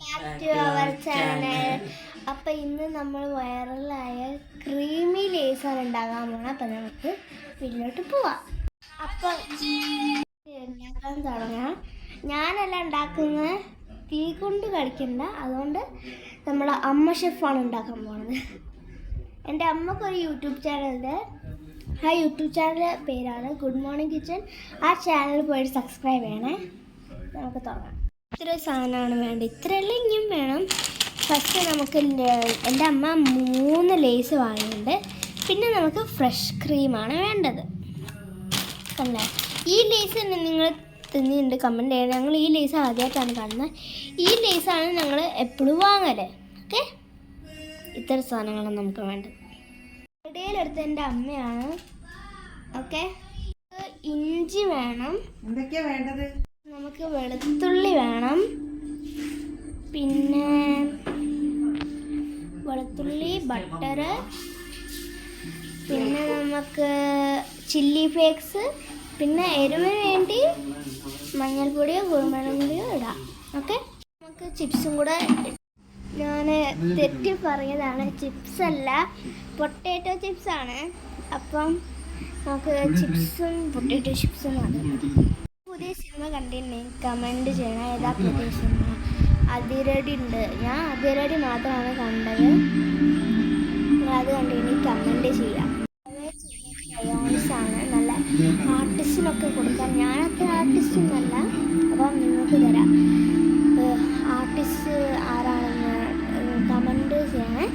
Back to our channel. അപ്പം ഇന്ന് നമ്മൾ വൈറലായ ക്രീമി ലേസാണ് ഉണ്ടാകാൻ പോകണം. അപ്പം നമുക്ക് വീട്ടിലോട്ട് പോവാം. അപ്പം ഉണ്ടാക്കാൻ തുടങ്ങാം. ഞാനല്ല ഉണ്ടാക്കുന്നത്, തീ കൊണ്ട് കളിക്കണ്ട. അതുകൊണ്ട് നമ്മളെ അമ്മ ഷെഫാണ് ഉണ്ടാക്കാൻ പോകുന്നത്. എൻ്റെ അമ്മക്കൊരു യൂട്യൂബ് ചാനലുണ്ട്. ആ യൂട്യൂബ് ചാനൽ പേരാണ് ഗുഡ് മോർണിംഗ് കിച്ചൺ. ആ ചാനൽ പോയിട്ട് സബ്സ്ക്രൈബ് ചെയ്യണേ. നമുക്ക് തുടങ്ങാം. ഇത്ര സാധനമാണ് വേണ്ടത്. ഇത്രയെല്ലാം ഇനിയും വേണം. ഫസ്റ്റ് നമുക്ക് എൻ്റെ അമ്മ 3 ലേസ് വാങ്ങിയിട്ടുണ്ട്. പിന്നെ നമുക്ക് ഫ്രഷ് ക്രീമാണ് വേണ്ടത്. കണ്ടേ, ഈ ലേസ് തന്നെ നിങ്ങൾ തിന്നിട്ടുണ്ട്, കമൻറ്റ് ചെയ്യണം. ഞങ്ങൾ ഈ ലേസ് ആദ്യമായിട്ടാണ് കാണുന്നത്. ഈ ലേസാണ് ഞങ്ങൾ എപ്പോഴും വാങ്ങല്. ഓക്കെ, ഇത്ര സാധനങ്ങളാണ് നമുക്ക് വേണ്ടത്. ഇടയിലെടുത്ത് എൻ്റെ അമ്മയാണ്. ഓക്കെ, ഇഞ്ചി വേണം. എന്തൊക്കെയാ വേണ്ടത്? നമുക്ക് വെളുത്തുള്ളി വേണം. പിന്നെ വെളുത്തുള്ളി, ബട്ടർ, പിന്നെ നമുക്ക് ചില്ലി ഫ്ലേക്സ്, പിന്നെ എരിവിന് വേണ്ടി മഞ്ഞൾപ്പൊടിയോ കുരുമുളക് പൊടിയോ ഇടാം. ഓക്കെ, നമുക്ക് ചിപ്സും കൂടെ. ഞാൻ തെറ്റി പറഞ്ഞതാണ്, ചിപ്സ് അല്ല, പൊട്ടാറ്റോ ചിപ്സാണ്. അപ്പം നമുക്ക് ചിപ്സും പൊട്ടാറ്റോ ചിപ്സും മതി. പുതിയ സിനിമ കണ്ടിട്ടുണ്ടെങ്കിൽ കമൻറ്റ് ചെയ്യണം. ഏതാ പുതിയ സിനിമ? അതിരടി ഉണ്ട്. ഞാൻ അതിരടി മാത്രമാണ് കണ്ടത്. അത് കണ്ടിട്ടുണ്ടെങ്കിൽ കമൻറ്റ് ചെയ്യാം. ക്രയോൺസാണ്, നല്ല ആർട്ടിസ്റ്റിനൊക്കെ കൊടുക്കാം. ഞാനത്ര ആർട്ടിസ്റ്റൊന്നുമല്ല, അപ്പം നിങ്ങൾക്ക് തരാം. ആർട്ടിസ്റ്റ് ആരാണെന്ന് കമൻറ്റ് ചെയ്യണേ,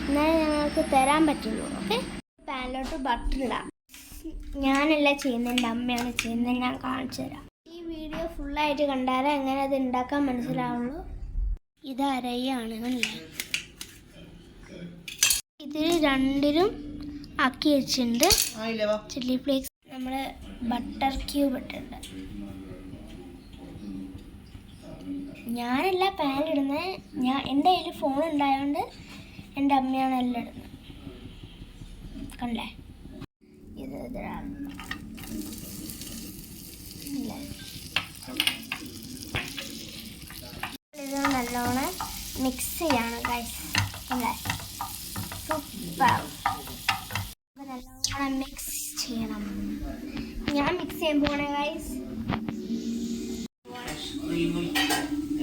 എന്നാലേ ഞങ്ങൾക്ക് തരാൻ പറ്റുള്ളൂ. ഓക്കെ, പാനിലോട്ട് ബട്ടർ ഇടാം. ഞാനല്ല ചെയ്യുന്നത്, എൻ്റെ അമ്മയാണ് ചെയ്യുന്നത്. ഞാൻ കാണിച്ചു തരാം. ഈ വീഡിയോ ഫുള്ളായിട്ട് കണ്ടാലേ എങ്ങനെ അത് ഉണ്ടാക്കാൻ മനസ്സിലാവുള്ളൂ. ഇത് അരയാണ് അല്ലേ. ഇതിൽ രണ്ടിലും ആക്കി വെച്ചിട്ടുണ്ട് ചില്ലി ഫ്ലേക്സ്. നമ്മൾ ബട്ടർ ക്യൂബ് ഇട്ടിട്ടുണ്ട്. ഞാനല്ല പാനിലിടുന്നത്. എൻ്റെ കയ്യിൽ ഫോൺ ഉണ്ടായതുകൊണ്ട് എൻ്റെ അമ്മയാണ് എല്ലാം ഇടുന്നത്. കണ്ടേ, ഇത് ഇത് നല്ലോണം മിക്സ് ചെയ്യാണ് ഗൈസ്. അല്ലേ, സൂപ്പർ. നല്ലോണം മിക്സ് ചെയ്യണം. ഞാൻ മിക്സ് ചെയ്യാൻ പോകണേ ഗൈസ്.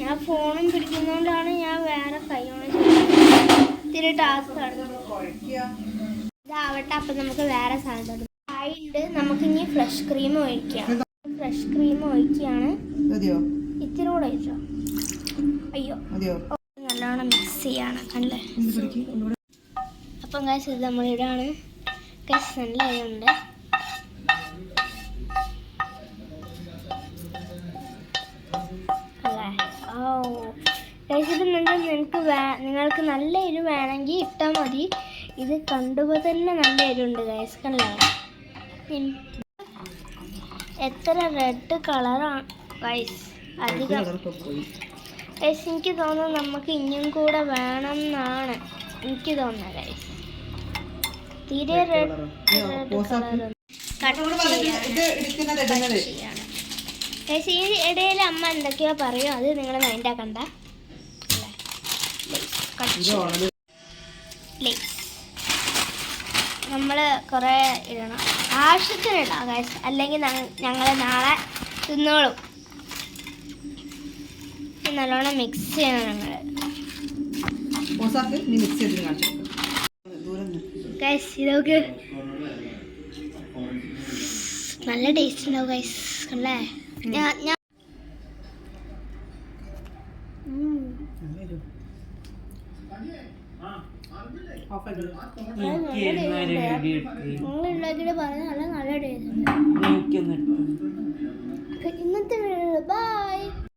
ഞാൻ ഫോണും പിടിക്കുന്നതുകൊണ്ടാണ് ഞാൻ വേറെ കൈയോണം ചെയ്യുന്നത്. ഇത്തിരി ടാസ്ക്കാണ്. ഇതാവട്ടെ, അപ്പം നമുക്ക് വേറെ സാധനം ആയിട്ട് നമുക്ക് ഇനി ഫ്രഷ് ക്രീം ഒഴിക്കാം. ഫ്രഷ് ക്രീം ഒഴിക്കുകയാണ്. ഇത്തിരി കൂടെ ഒഴിച്ചോ. അയ്യോ, നല്ലോണം മിക്സ് ചെയ്യാണ്. കണ്ടേ, അപ്പം ഗൈസ് ഇത് നമ്മളിടാണ്. ഗൈസ് നല്ല ഇതുണ്ട്. ഗൈസ് ഇത് നിങ്ങൾക്ക് നല്ല എരിവ് വേണമെങ്കിൽ ഇട്ടാൽ മതി. ഇത് കണ്ടുമ്പോൾ തന്നെ നല്ല എരിവുണ്ട് ഗൈസ്. കണ്ടേ, എത്ര റെഡ് കളറാണ് ഗൈസ്. അധികം ഗൈസ് എനിക്ക് തോന്നുന്നു നമുക്ക് ഇനിയും കൂടെ വേണം എന്നാണ് എനിക്ക് തോന്നുന്നത് ഗൈസ്. തീരെ റെഡ് കളർ ഗൈസ്. ഈ ഇടയിൽ അമ്മ എന്തൊക്കെയോ പറയും, അത് നിങ്ങൾ മൈൻഡാക്കണ്ട. നമ്മൾ കുറേ ഇടണം, ആവശ്യത്തിന് ഇടാം ഗൈസ്, അല്ലെങ്കിൽ ഞങ്ങൾ നാളെ തിന്നോളും. നല്ലോണം മിക്സ് ചെയ്യണം ഞങ്ങൾ ഗൈസ്. ഇതൊക്കെ നല്ല ടേസ്റ്റ് ഉണ്ടാവും ഗൈസ്. അല്ലേ, ഞാൻ ഉണ്ടാക്കിയിട്ട് പറഞ്ഞ നല്ല ടേസ്റ്റ്. ഇന്നത്തെ ബൈ.